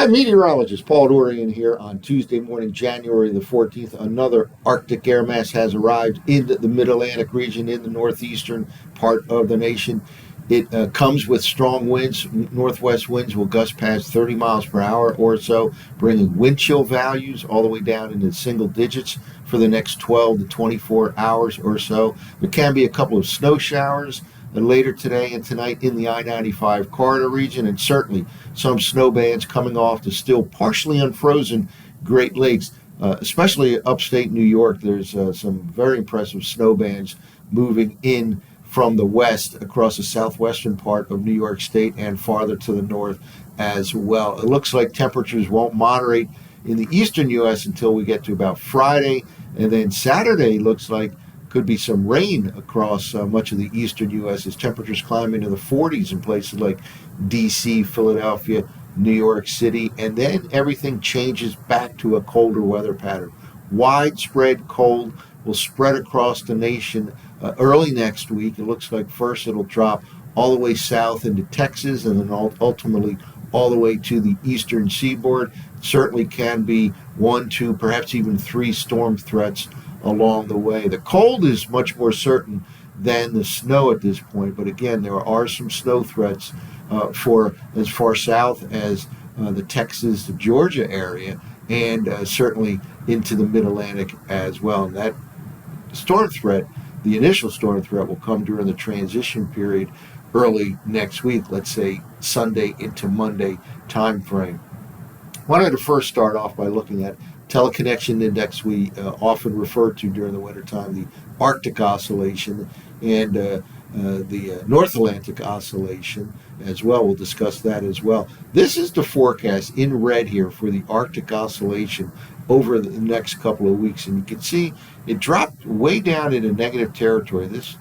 Hi, meteorologist Paul Dorian here on Tuesday morning, January the 14th. Another Arctic air mass has arrived in the mid-Atlantic region in the northeastern part of the nation. It comes with strong winds. Northwest winds will gust past 30 miles per hour or so, bringing wind chill values all the way down into single digits for the next 12 to 24 hours or so. There can be a couple of snow showers later today and tonight in the I-95 corridor region, and certainly some snow bands coming off the still partially unfrozen Great Lakes, especially upstate New York. There's some very impressive snow bands moving in from the west across the southwestern part of New York State and farther to the north as well. It looks like temperatures won't moderate in the eastern U.S. until we get to about Friday, and then Saturday looks like could be some rain across much of the eastern U.S. as temperatures climb into the 40s in places like D.C., Philadelphia, New York City, and then everything changes back to a colder weather pattern. Widespread cold will spread across the nation early next week. It looks like first it'll drop all the way south into Texas and then ultimately all the way to the eastern seaboard. Certainly can be 1, 2, perhaps even 3 storm threats along the way. The cold is much more certain than the snow at this point, but again, there are some snow threats for as far south as the Texas to Georgia area, and certainly into the mid-Atlantic as well. And that storm threat, the initial storm threat, will come during the transition period early next week, let's say Sunday into Monday time frame. I wanted to first start off by looking at Teleconnection index we often refer to during the wintertime, the Arctic oscillation, and the North Atlantic oscillation as well. We'll discuss that as well. This is the forecast in red here for the Arctic oscillation over the next couple of weeks, and you can see it dropped way down into negative territory. This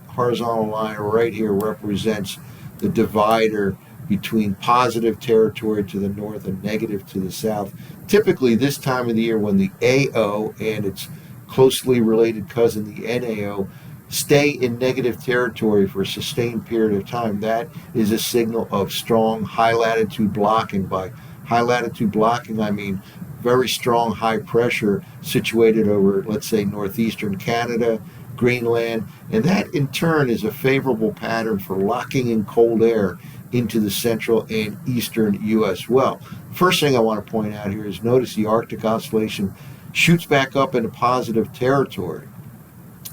horizontal line right here represents the divider between positive territory to the north and negative to the south. Typically this time of the year, when the AO and its closely related cousin, the NAO, stay in negative territory for a sustained period of time, that is a signal of strong high latitude blocking. By high latitude blocking, I mean very strong high pressure situated over, let's say, northeastern Canada, Greenland, and that in turn is a favorable pattern for locking in cold air into the central and eastern U.S. Well, first thing I want to point out here is notice the Arctic oscillation shoots back up into positive territory.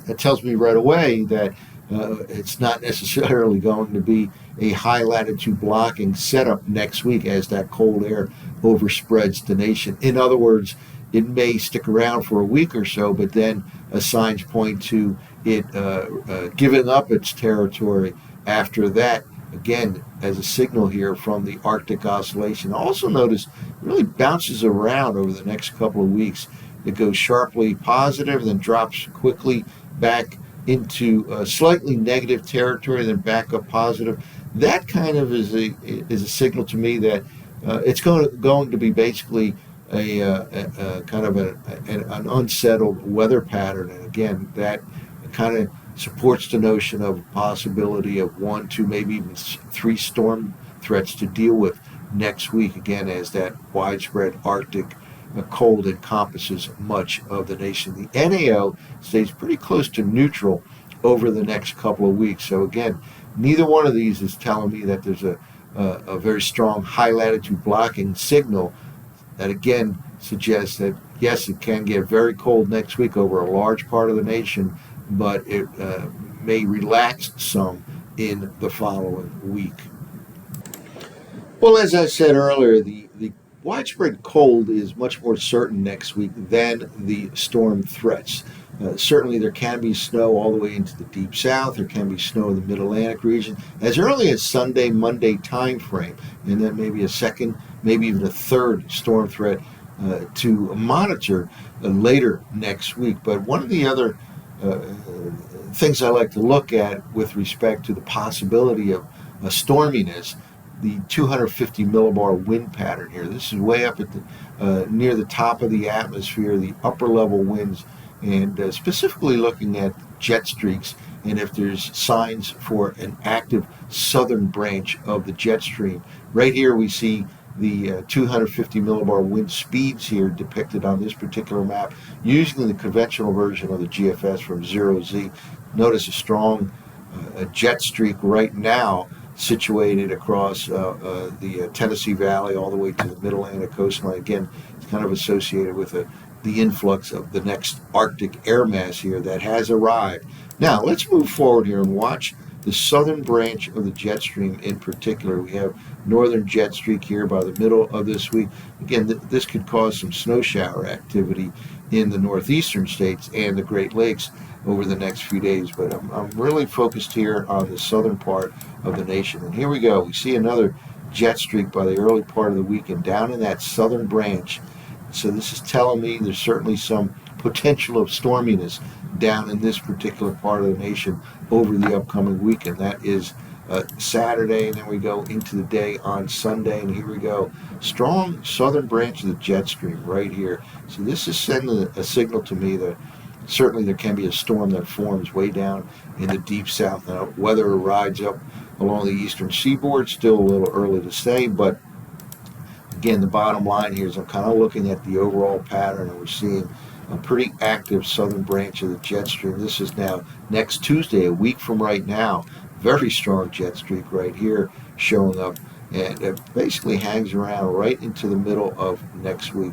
That tells me right away that it's not necessarily going to be a high latitude blocking setup next week as that cold air overspreads the nation. In other words, it may stick around for a week or so, but then signs point to it giving up its territory after that, again, as a signal here from the Arctic oscillation. Also notice it really bounces around over the next couple of weeks. It goes sharply positive, then drops quickly back into slightly negative territory, then back up positive. That kind of is a signal to me that it's going to be basically a kind of an unsettled weather pattern. And again, that kind of supports the notion of a possibility of 1, 2, maybe even 3 storm threats to deal with next week, again, as that widespread Arctic cold encompasses much of the nation. The NAO stays pretty close to neutral over the next couple of weeks. So again, neither one of these is telling me that there's a very strong high latitude blocking signal. That again suggests that yes, it can get very cold next week over a large part of the nation, but it may relax some in the following week. Well, as I said earlier, the widespread cold is much more certain next week than the storm threats. Certainly there can be snow all the way into the deep south. There can be snow in the mid-Atlantic region as early as Sunday, Monday time frame, and then maybe a second, maybe even a third storm threat to monitor later next week. But one of the other things I like to look at with respect to the possibility of storminess, the 250 millibar wind pattern here. This is way up at the near the top of the atmosphere, the upper level winds, and specifically looking at jet streaks and if there's signs for an active southern branch of the jet stream. Right here we see the 250 millibar wind speeds here depicted on this particular map using the conventional version of the GFS from 0Z. Notice a strong jet streak right now situated across the Tennessee Valley all the way to the Middle Atlantic coastline. Again, it's kind of associated with the influx of the next Arctic air mass here that has arrived. Now, let's move forward here and watch the southern branch of the jet stream in particular. We have northern jet streak here by the middle of this week. Again, this could cause some snow shower activity in the northeastern states and the Great Lakes over the next few days, but I'm really focused here on the southern part of the nation. And here we go. We see another jet streak by the early part of the weekend down in that southern branch. So this is telling me there's certainly some potential of storminess down in this particular part of the nation over the upcoming weekend. That is Saturday, and then we go into the day on Sunday, and here we go. Strong southern branch of the jet stream right here. So this is sending a signal to me that certainly there can be a storm that forms way down in the deep south. Now, whether it rides up along the eastern seaboard, still a little early to say, but again, the bottom line here is I'm kind of looking at the overall pattern, and we're seeing a pretty active southern branch of the jet stream. This is now next Tuesday, a week from right now. Very strong jet streak right here showing up, and it basically hangs around right into the middle of next week.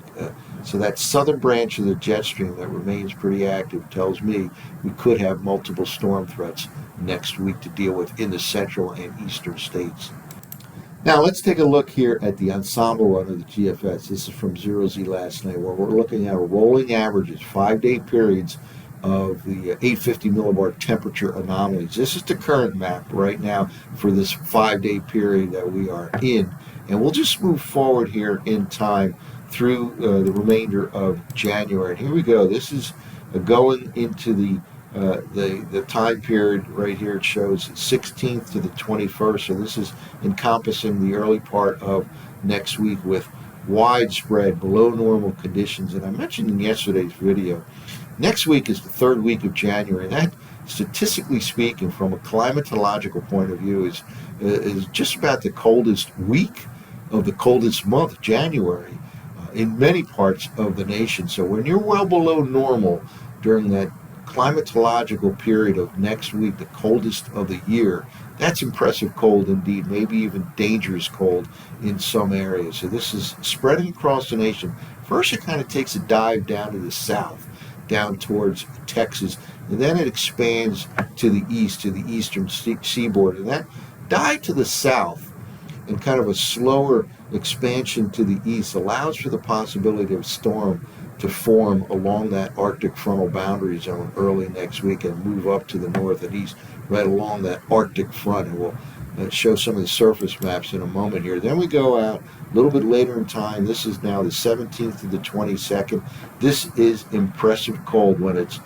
So that southern branch of the jet stream that remains pretty active tells me we could have multiple storm threats next week to deal with in the central and eastern states. Now let's take a look here at the ensemble run of the GFS. This is from 0Z last night, where we're looking at rolling averages, 5-day periods of the 850 millibar temperature anomalies. This is the current map right now for this 5-day period that we are in. And we'll just move forward here in time through the remainder of January. And here we go. This is going into the time period right here. It shows 16th to the 21st. So this is encompassing the early part of next week with widespread below normal conditions. And I mentioned in yesterday's video, next week is the third week of January. And that, statistically speaking, from a climatological point of view, is just about the coldest week of the coldest month, January, in many parts of the nation. So when you're well below normal during that climatological period of next week, the coldest of the year, that's impressive cold indeed, maybe even dangerous cold in some areas. So this is spreading across the nation. First, it kind of takes a dive down to the south, down towards Texas, and then it expands to the east, to the eastern seaboard. And that dive to the south and kind of a slower expansion to the east allows for the possibility of a storm to form along that Arctic frontal boundary zone early next week and move up to the north and east right along that Arctic front. And we'll show some of the surface maps in a moment here. Then we go out a little bit later in time. This is now the 17th to the 22nd. This is impressive cold when it's,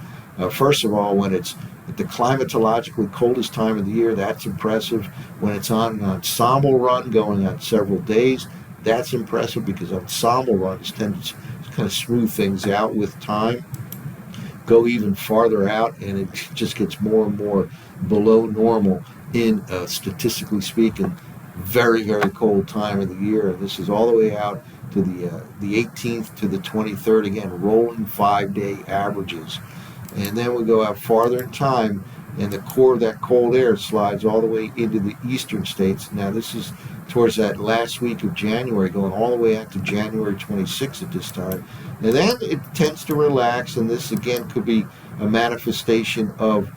first of all, when it's at the climatologically coldest time of the year. That's impressive. When it's on an ensemble run going on several days, that's impressive because ensemble runs tend to kind of smooth things out with time, go even farther out, and it just gets more and more below normal in, statistically speaking, very, very cold time of the year. And this is all the way out to the 18th to the 23rd, again, rolling 5-day averages. And then we go out farther in time, and the core of that cold air slides all the way into the eastern states. Now this is towards that last week of January, going all the way out to January 26th at this time. And then it tends to relax, and this again could be a manifestation of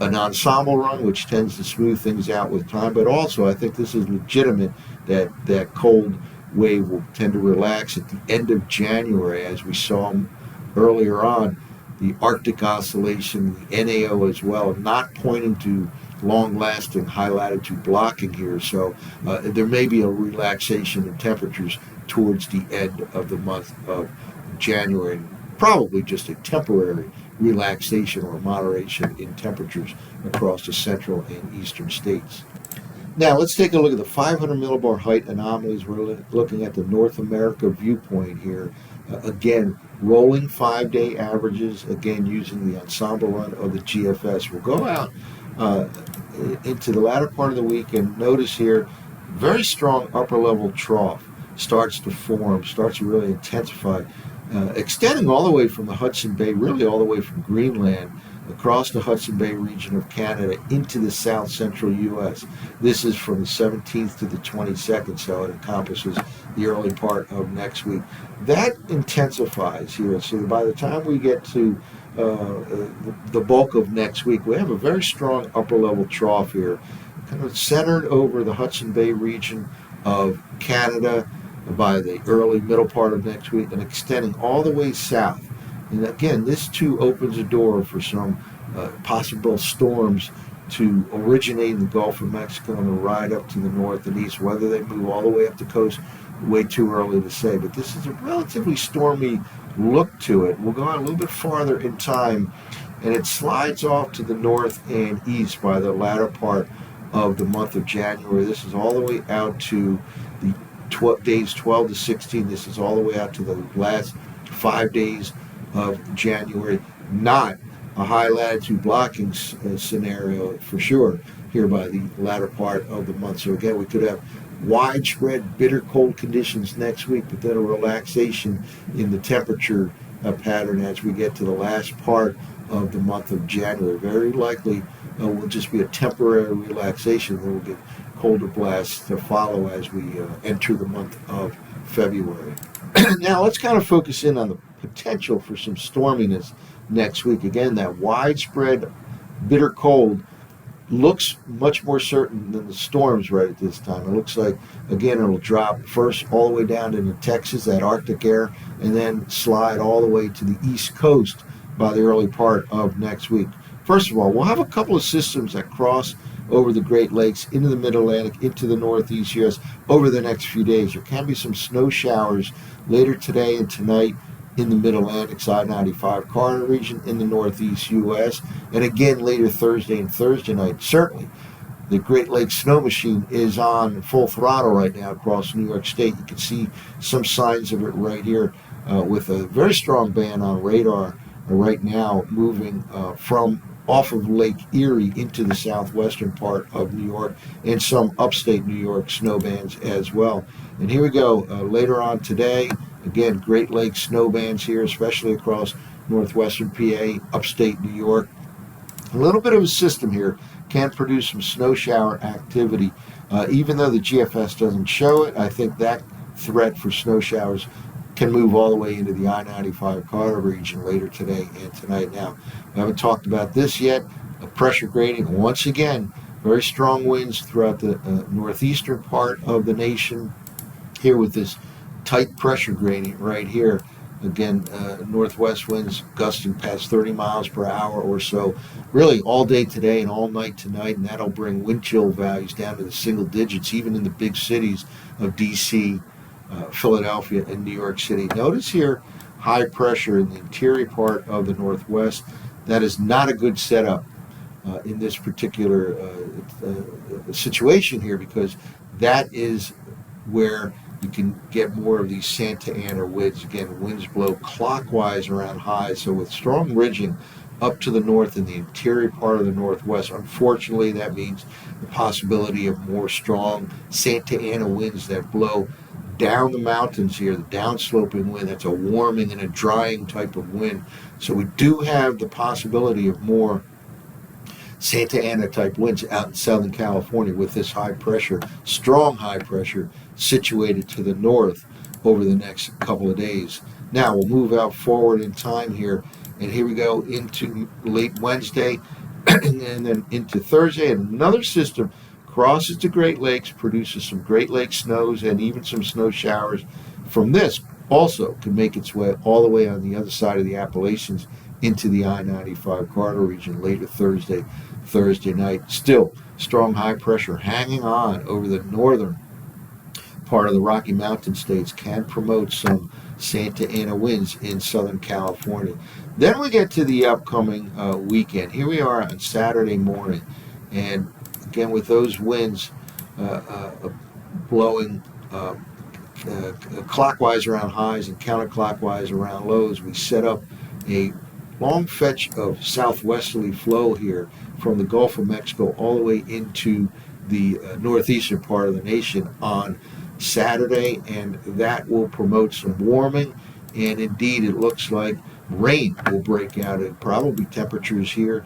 an ensemble run, which tends to smooth things out with time. But also, I think this is legitimate that cold wave will tend to relax at the end of January, as we saw earlier on. The Arctic Oscillation, the NAO as well, not pointing to long-lasting high-latitude blocking here. So there may be a relaxation in temperatures towards the end of the month of January. Probably just a temporary relaxation or moderation in temperatures across the central and eastern states. Now let's take a look at the 500 millibar height anomalies. We're looking at the North America viewpoint here. Again, rolling 5-day averages, again using the ensemble run of the GFS. We'll go out into the latter part of the week and notice here very strong upper level trough starts to form, starts to really intensify, extending all the way from the Hudson Bay, really all the way from Greenland, across the Hudson Bay region of Canada into the south central U.S. This is from the 17th to the 22nd, so it encompasses the early part of next week. That intensifies here, so by the time we get to the bulk of next week, we have a very strong upper level trough here, kind of centered over the Hudson Bay region of Canada by the early middle part of next week and extending all the way south. And again, this too opens a door for some possible storms to originate in the Gulf of Mexico and ride up to the north and east. Whether they move all the way up the coast, way too early to say. But this is a relatively stormy look to it. We'll go out a little bit farther in time, and it slides off to the north and east by the latter part of the month of January. This is all the way out to the days 12 to 16. This is all the way out to the last 5 days of January. Not a high latitude blocking scenario for sure here by the latter part of the month. So again, we could have widespread bitter cold conditions next week, but then a relaxation in the temperature pattern as we get to the last part of the month of January. Very likely will just be a temporary relaxation. Then we'll get colder blasts to follow as we enter the month of February. Now let's kind of focus in on the potential for some storminess next week. Again, that widespread bitter cold looks much more certain than the storms right at this time. It looks like, again, it'll drop first all the way down into Texas, that Arctic air, and then slide all the way to the East Coast by the early part of next week. First of all, we'll have a couple of systems that cross over the Great Lakes into the Mid-Atlantic, into the Northeast U.S. over the next few days. There can be some snow showers later today and tonight in the Mid-Atlantic I-95 corridor region in the Northeast U.S. and again later Thursday and Thursday night. Certainly, the Great Lakes snow machine is on full throttle right now across New York State. You can see some signs of it right here with a very strong band on radar right now moving from off of Lake Erie into the southwestern part of New York and some upstate New York snow bands as well. And here we go later on today. Again, Great Lakes snow bands here, especially across northwestern PA, upstate New York. A little bit of a system here can produce some snow shower activity. Even though the GFS doesn't show it, I think that threat for snow showers can move all the way into the I-95 corridor region later today and tonight. Now, we haven't talked about this yet. A pressure gradient, once again, very strong winds throughout the northeastern part of the nation here with this tight pressure gradient right here. Again, northwest winds gusting past 30 miles per hour or so, really all day today and all night tonight, and that'll bring wind chill values down to the single digits, even in the big cities of D.C., Philadelphia, and New York City. Notice here, high pressure in the interior part of the Northwest. That is not a good setup in this particular situation here, because that is where you can get more of these Santa Ana winds. Again, winds blow clockwise around highs, so with strong ridging up to the north in the interior part of the Northwest. Unfortunately, that means the possibility of more strong Santa Ana winds that blow down the mountains here, the downsloping wind. That's a warming and a drying type of wind. So we do have the possibility of more Santa Ana type winds out in Southern California with this high pressure, strong high pressure situated to the north over the next couple of days. Now we'll move out forward in time here, and here we go into late Wednesday and then into Thursday, and another system crosses the Great Lakes, produces some Great Lakes snows and even some snow showers. From this also can make its way all the way on the other side of the Appalachians into the I-95 corridor region later Thursday night. Still strong high pressure hanging on over the northern part of the Rocky Mountain states, can promote some Santa Ana winds in Southern California. Then we get to the upcoming weekend. Here we are on Saturday morning, and again with those winds blowing clockwise around highs and counterclockwise around lows, we set up a long fetch of southwesterly flow here from the Gulf of Mexico all the way into the northeastern part of the nation on Saturday, and that will promote some warming. And indeed, it looks like rain will break out at probably temperatures here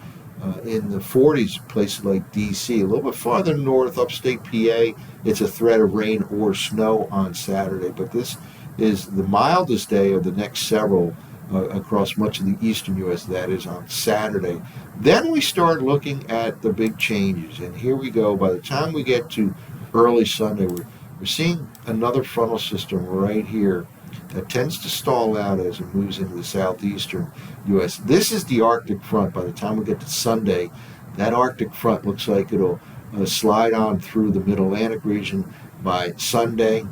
in the 40s, places like D.C. A little bit farther north, upstate PA, it's a threat of rain or snow on Saturday. But this is the mildest day of the next several across much of the eastern U.S. That is on Saturday. Then we start looking at the big changes. And here we go. By the time we get to early Sunday, we're seeing another frontal system right here that tends to stall out as it moves into the southeastern U.S. This is the Arctic front. By the time we get to Sunday, that Arctic front looks like it'll slide on through the mid-Atlantic region by Sunday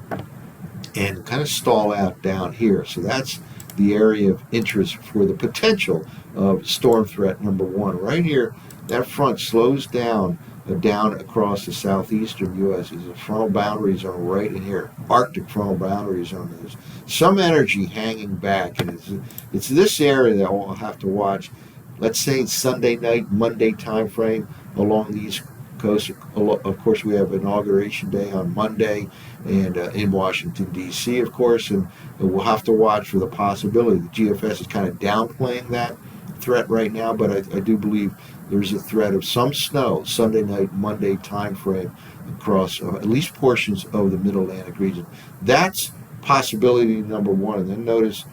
and kind of stall out down here. So that's the area of interest for the potential of storm threat number one. Right here, that front slows down across the southeastern U.S. is a frontal boundary zone right in here. Arctic frontal boundary zone. There's some energy hanging back, and it's this area that we'll have to watch. Let's say Sunday night, Monday time frame along the East Coast. Of course, we have Inauguration Day on Monday, and in Washington, D.C., of course, and we'll have to watch for the possibility. The GFS is kind of downplaying that threat right now, but I do believe there's a threat of some snow Sunday night, Monday time frame across at least portions of the Mid-Atlantic region. That's possibility number one. And then notice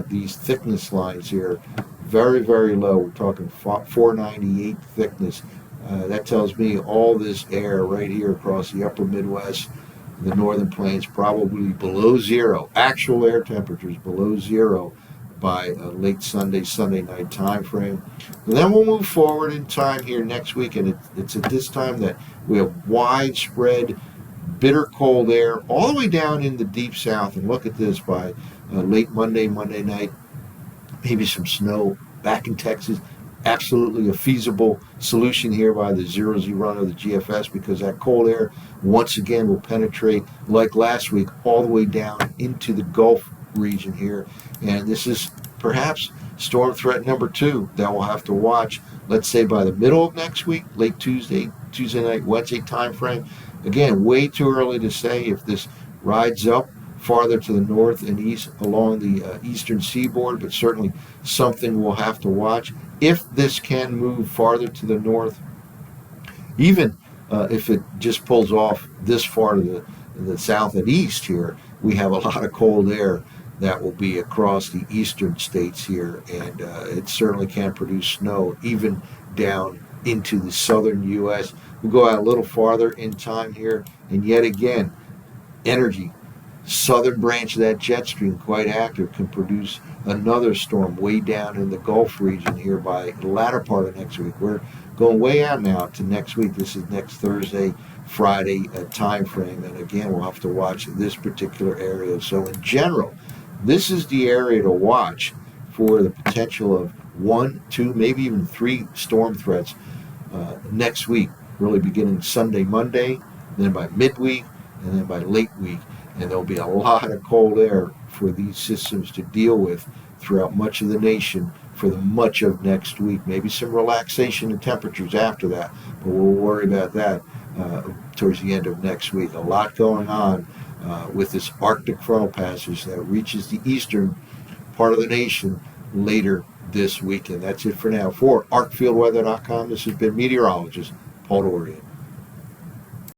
these thickness lines here, very, very low. We're talking 498 thickness. That tells me all this air right here across the upper Midwest, the northern plains, probably below zero. Actual air temperatures below zero by late Sunday night time frame. And then we'll move forward in time here next week, and it's at this time that we have widespread bitter cold air all the way down in the deep south. And look at this, by late Monday night, maybe some snow back in Texas. Absolutely a feasible solution here by the 0Z run of the GFS, because that cold air once again will penetrate, like last week, all the way down into the Gulf region here. And this is perhaps storm threat number two that we'll have to watch, let's say by the middle of next week, late Tuesday night, Wednesday time frame. Again, way too early to say if this rides up farther to the north and east along the eastern seaboard, but certainly something we'll have to watch. If this can move farther to the north, even if it just pulls off this far to the south and east here, we have a lot of cold air that will be across the eastern states here, and it certainly can produce snow even down into the southern U.S. We'll go out a little farther in time here, and yet again, energy. Southern branch of that jet stream, quite active, can produce another storm way down in the Gulf region here by the latter part of next week. We're going way out now to next week. This is next Thursday, Friday time frame, and again, we'll have to watch this particular area. So in general, this is the area to watch for the potential of 1, 2, maybe even 3 storm threats next week, really beginning Sunday, Monday, then by midweek, and then by late week. And there'll be a lot of cold air for these systems to deal with throughout much of the nation for the much of next week. Maybe some relaxation in temperatures after that, but we'll worry about that towards the end of next week. A lot going on with this Arctic frontal passage that reaches the eastern part of the nation later this weekend. That's it for now. For ArcfieldWeather.com, this has been meteorologist Paul Dorian.